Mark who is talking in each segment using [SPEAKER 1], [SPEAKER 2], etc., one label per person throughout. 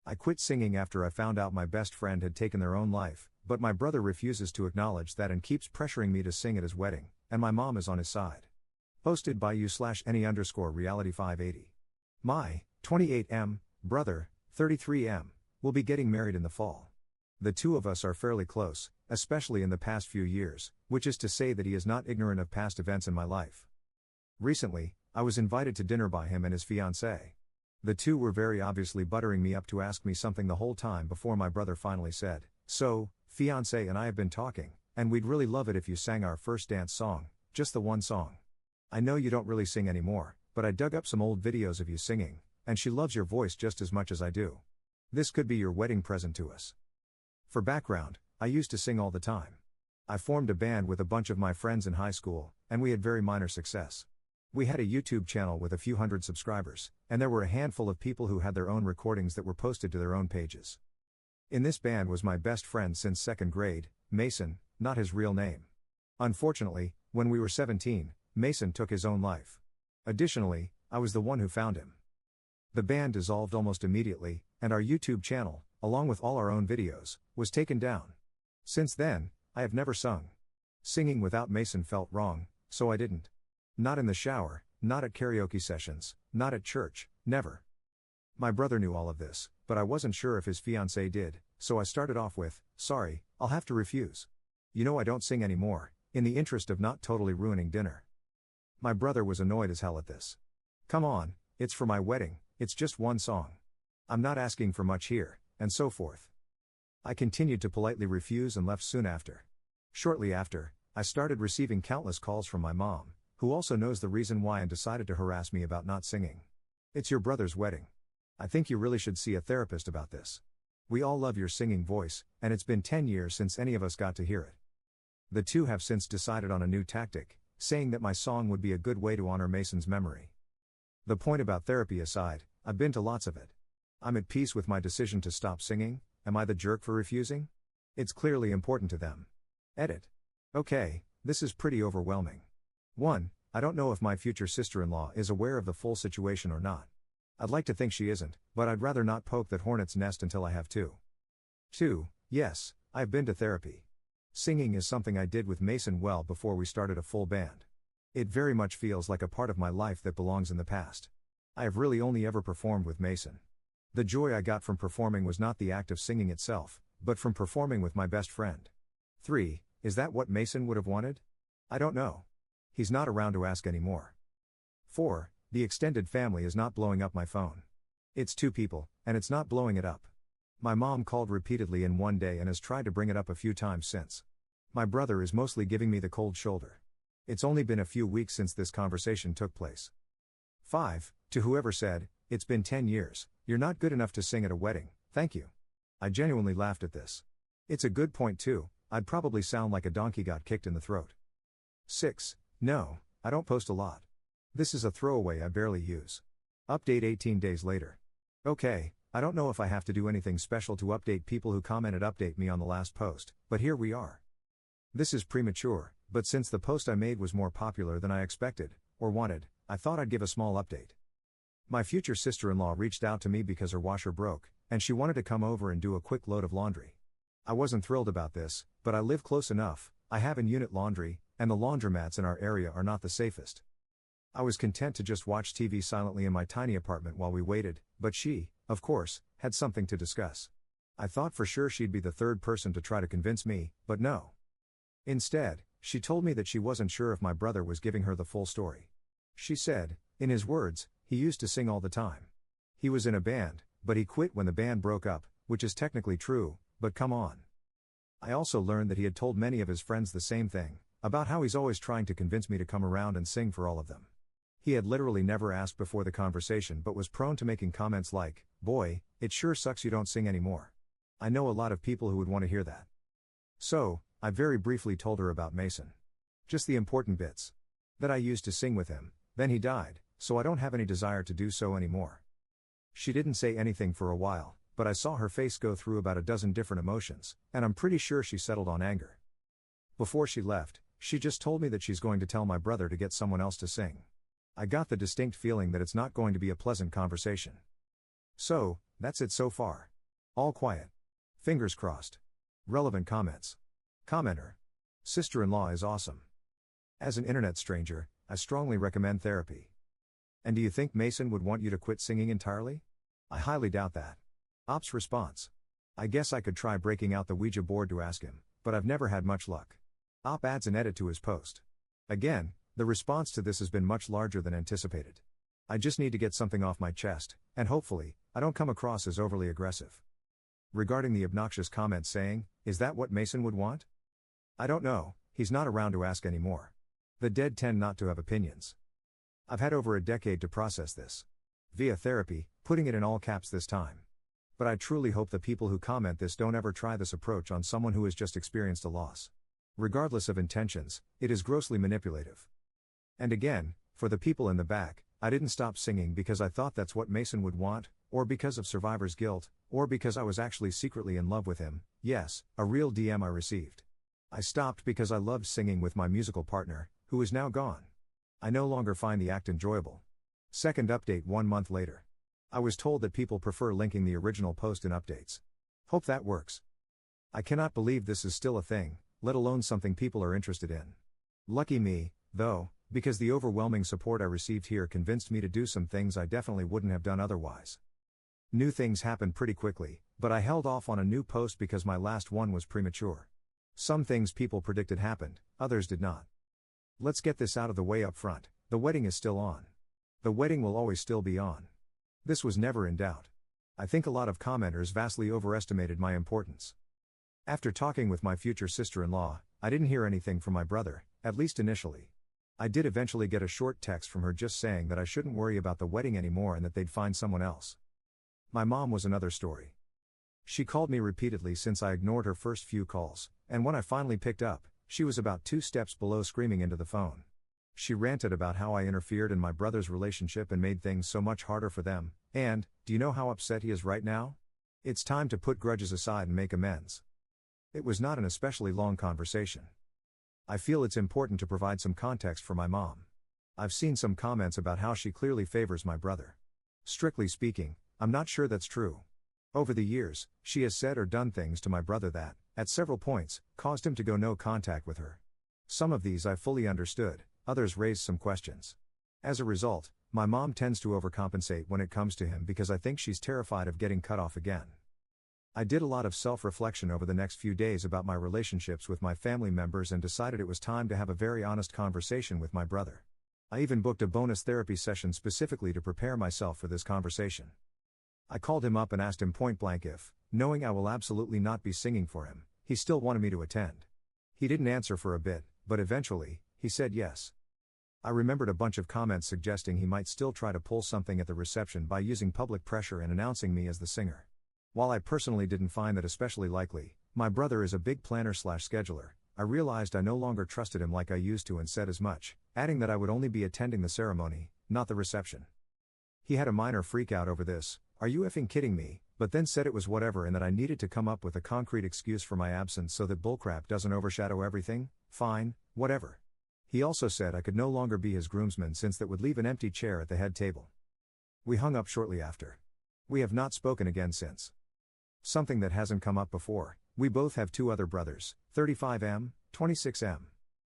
[SPEAKER 1] I quit singing after I found out my best friend had taken their own life, but my brother refuses to acknowledge that and keeps pressuring me to sing at his wedding, and my mom is on his side. Posted by you/any_reality580. My 28M brother, 33M, will be getting married in the fall. The two of us are fairly close, especially in the past few years, which is to say that he is not ignorant of past events in my life. Recently, I was invited to dinner by him and his fiancée. The two were very obviously buttering me up to ask me something the whole time before my brother finally said, "So, fiancé and I have been talking, and we'd really love it if you sang our first dance song, just the one song. I know you don't really sing anymore, but I dug up some old videos of you singing, and she loves your voice just as much as I do. This could be your wedding present to us." For background, I used to sing all the time. I formed a band with a bunch of my friends in high school, and we had very minor success. We had a YouTube channel with a few hundred subscribers, and there were a handful of people who had their own recordings that were posted to their own pages. In this band was my best friend since second grade, Mason, not his real name. Unfortunately, when we were 17, Mason took his own life. Additionally, I was the one who found him. The band dissolved almost immediately, and our YouTube channel, along with all our own videos, was taken down. Since then, I have never sung. Singing without Mason felt wrong, so I didn't. Not in the shower, not at karaoke sessions, not at church, never. My brother knew all of this, but I wasn't sure if his fiancée did, so I started off with, "Sorry, I'll have to refuse. You know I don't sing anymore," in the interest of not totally ruining dinner. My brother was annoyed as hell at this. "Come on, it's for my wedding, it's just one song. I'm not asking for much here," and so forth. I continued to politely refuse and left soon after. Shortly after, I started receiving countless calls from my mom, who also knows the reason why and decided to harass me about not singing. "It's your brother's wedding. I think you really should see a therapist about this. We all love your singing voice, and it's been 10 years since any of us got to hear it." The two have since decided on a new tactic, saying that my song would be a good way to honor Mason's memory. The point about therapy aside, I've been to lots of it. I'm at peace with my decision to stop singing. Am I the jerk for refusing? It's clearly important to them. Edit. Okay, this is pretty overwhelming. 1. I don't know if my future sister-in-law is aware of the full situation or not. I'd like to think she isn't, but I'd rather not poke that hornet's nest until I have to. 2. Yes, I've been to therapy. Singing is something I did with Mason well before we started a full band. It very much feels like a part of my life that belongs in the past. I have really only ever performed with Mason. The joy I got from performing was not the act of singing itself, but from performing with my best friend. 3. Is that what Mason would have wanted? I don't know. He's not around to ask anymore. 4. The extended family is not blowing up my phone. It's 2 people, and it's not blowing it up. My mom called repeatedly in one day and has tried to bring it up a few times since. My brother is mostly giving me the cold shoulder. It's only been a few weeks since this conversation took place. 5. To whoever said, "It's been 10 years, you're not good enough to sing at a wedding, thank you." I genuinely laughed at this. It's a good point too, I'd probably sound like a donkey got kicked in the throat. 6. No, I don't post a lot. This is a throwaway I barely use. Update 18 days later. Okay, I don't know if I have to do anything special to update people who commented update me on the last post, but here we are. This is premature, but since the post I made was more popular than I expected, or wanted, I thought I'd give a small update. My future sister-in-law reached out to me because her washer broke, and she wanted to come over and do a quick load of laundry. I wasn't thrilled about this, but I live close enough, I have in-unit laundry, and the laundromats in our area are not the safest. I was content to just watch TV silently in my tiny apartment while we waited, but she, of course, had something to discuss. I thought for sure she'd be the third person to try to convince me, but no. Instead, she told me that she wasn't sure if my brother was giving her the full story. She said, in his words, he used to sing all the time. He was in a band, but he quit when the band broke up, which is technically true, but come on. I also learned that he had told many of his friends the same thing, about how he's always trying to convince me to come around and sing for all of them. He had literally never asked before the conversation but was prone to making comments like, "Boy, it sure sucks you don't sing anymore." I know a lot of people who would want to hear that. So, I very briefly told her about Mason. Just the important bits. That I used to sing with him, then he died, so I don't have any desire to do so anymore. She didn't say anything for a while, but I saw her face go through about a dozen different emotions, and I'm pretty sure she settled on anger. Before she left, she just told me that she's going to tell my brother to get someone else to sing. I got the distinct feeling that it's not going to be a pleasant conversation. So, that's it so far. All quiet. Fingers crossed. Relevant comments. Commenter. Sister-in-law is awesome. As an internet stranger, I strongly recommend therapy. And do you think Mason would want you to quit singing entirely? I highly doubt that. Ops response. I guess I could try breaking out the Ouija board to ask him, but I've never had much luck. Op adds an edit to his post. Again, the response to this has been much larger than anticipated. I just need to get something off my chest, and hopefully, I don't come across as overly aggressive. Regarding the obnoxious comment saying, "Is that what Mason would want?" I don't know, he's not around to ask anymore. The dead tend not to have opinions. I've had over a decade to process this. Via therapy, putting it in all caps this time. But I truly hope the people who comment this don't ever try this approach on someone who has just experienced a loss. Regardless of intentions, it is grossly manipulative. And again, for the people in the back, I didn't stop singing because I thought that's what Mason would want, or because of survivor's guilt, or because I was actually secretly in love with him. Yes, a real DM I received. I stopped because I loved singing with my musical partner, who is now gone. I no longer find the act enjoyable. Second update 1 month later. I was told that people prefer linking the original post in updates. Hope that works. I cannot believe this is still a thing, let alone something people are interested in. Lucky me, though, because the overwhelming support I received here convinced me to do some things I definitely wouldn't have done otherwise. New things happened pretty quickly, but I held off on a new post because my last one was premature. Some things people predicted happened, others did not. Let's get this out of the way up front, the wedding is still on. The wedding will always still be on. This was never in doubt. I think a lot of commenters vastly overestimated my importance. After talking with my future sister-in-law, I didn't hear anything from my brother, at least initially. I did eventually get a short text from her just saying that I shouldn't worry about the wedding anymore and that they'd find someone else. My mom was another story. She called me repeatedly since I ignored her first few calls, and when I finally picked up, she was about 2 steps below screaming into the phone. She ranted about how I interfered in my brother's relationship and made things so much harder for them, and, do you know how upset he is right now? It's time to put grudges aside and make amends. It was not an especially long conversation. I feel it's important to provide some context for my mom. I've seen some comments about how she clearly favors my brother. Strictly speaking, I'm not sure that's true. Over the years, she has said or done things to my brother that, at several points, caused him to go no contact with her. Some of these I fully understood, others raised some questions. As a result, my mom tends to overcompensate when it comes to him because I think she's terrified of getting cut off again. I did a lot of self-reflection over the next few days about my relationships with my family members and decided it was time to have a very honest conversation with my brother. I even booked a bonus therapy session specifically to prepare myself for this conversation. I called him up and asked him point blank if, knowing I will absolutely not be singing for him, he still wanted me to attend. He didn't answer for a bit, but eventually, he said yes. I remembered a bunch of comments suggesting he might still try to pull something at the reception by using public pressure and announcing me as the singer. While I personally didn't find that especially likely, my brother is a big planner/scheduler, I realized I no longer trusted him like I used to and said as much, adding that I would only be attending the ceremony, not the reception. He had a minor freak out over this, "Are you effing kidding me?" but then said it was whatever and that I needed to come up with a concrete excuse for my absence so that bullcrap doesn't overshadow everything. Fine, whatever. He also said I could no longer be his groomsman since that would leave an empty chair at the head table. We hung up shortly after. We have not spoken again since. Something that hasn't come up before, we both have 2 other brothers, 35M, 26M.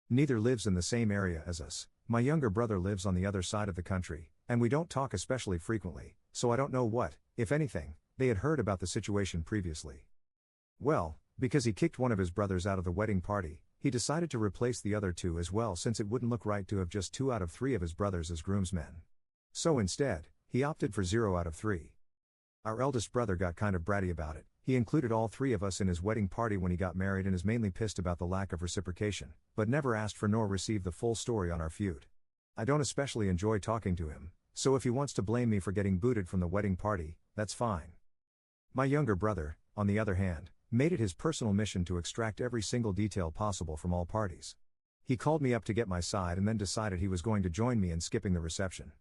[SPEAKER 1] Neither lives in the same area as us, my younger brother lives on the other side of the country, and we don't talk especially frequently, so I don't know what, if anything, they had heard about the situation previously. Well, because he kicked one of his brothers out of the wedding party, he decided to replace the other 2 as well since it wouldn't look right to have just 2 out of 3 of his brothers as groomsmen. So instead, he opted for 0 out of 3. Our eldest brother got kind of bratty about it. He included all 3 of us in his wedding party when he got married and is mainly pissed about the lack of reciprocation, but never asked for nor received the full story on our feud. I don't especially enjoy talking to him, so if he wants to blame me for getting booted from the wedding party, that's fine. My younger brother, on the other hand, made it his personal mission to extract every single detail possible from all parties. He called me up to get my side and then decided he was going to join me in skipping the reception.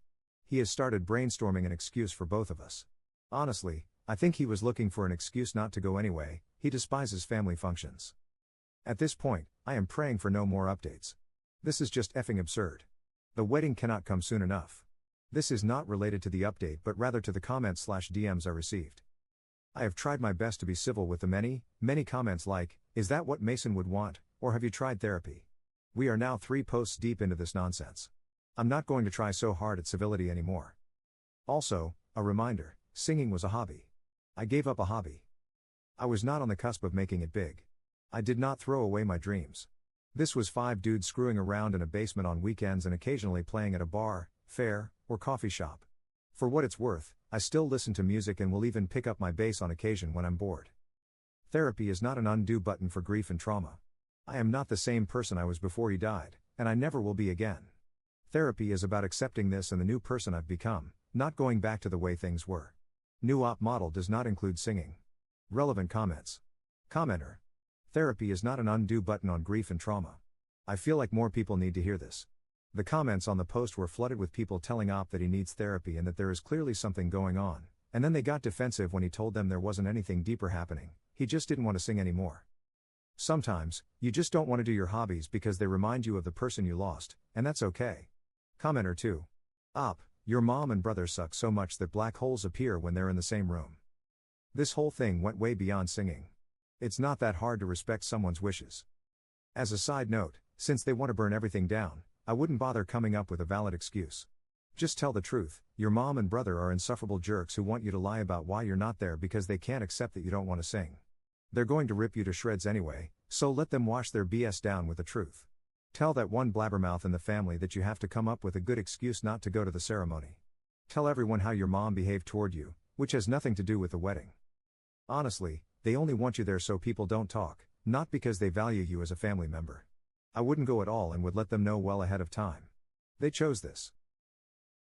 [SPEAKER 1] He has started brainstorming an excuse for both of us. Honestly, I think he was looking for an excuse not to go anyway. He despises family functions. At this point, I am praying for no more updates. This is just effing absurd. The wedding cannot come soon enough. This is not related to the update but rather to the comments/DMs I received. I have tried my best to be civil with the many comments like, "Is that what Mason would want?" or "Have you tried therapy?" We are now 3 posts deep into this nonsense. I'm not going to try so hard at civility anymore. Also, a reminder, singing was a hobby. I gave up a hobby. I was not on the cusp of making it big. I did not throw away my dreams. This was 5 dudes screwing around in a basement on weekends and occasionally playing at a bar, fair, or coffee shop. For what it's worth, I still listen to music and will even pick up my bass on occasion when I'm bored. Therapy is not an undo button for grief and trauma. I am not the same person I was before he died, and I never will be again. Therapy is about accepting this and the new person I've become, not going back to the way things were. New op model does not include singing. Relevant comments. Commenter. Therapy is not an undo button on grief and trauma. I feel like more people need to hear this. The comments on the post were flooded with people telling Op that he needs therapy and that there is clearly something going on, and then they got defensive when he told them there wasn't anything deeper happening, he just didn't want to sing anymore. Sometimes, you just don't want to do your hobbies because they remind you of the person you lost, and that's okay. Commenter 2. Op, your mom and brother suck so much that black holes appear when they're in the same room. This whole thing went way beyond singing. It's not that hard to respect someone's wishes. As a side note, since they want to burn everything down, I wouldn't bother coming up with a valid excuse. Just tell the truth, your mom and brother are insufferable jerks who want you to lie about why you're not there because they can't accept that you don't want to sing. They're going to rip you to shreds anyway, so let them wash their BS down with the truth. Tell that one blabbermouth in the family that you have to come up with a good excuse not to go to the ceremony. Tell everyone how your mom behaved toward you, which has nothing to do with the wedding. Honestly, they only want you there so people don't talk, not because they value you as a family member. I wouldn't go at all and would let them know well ahead of time. They chose this.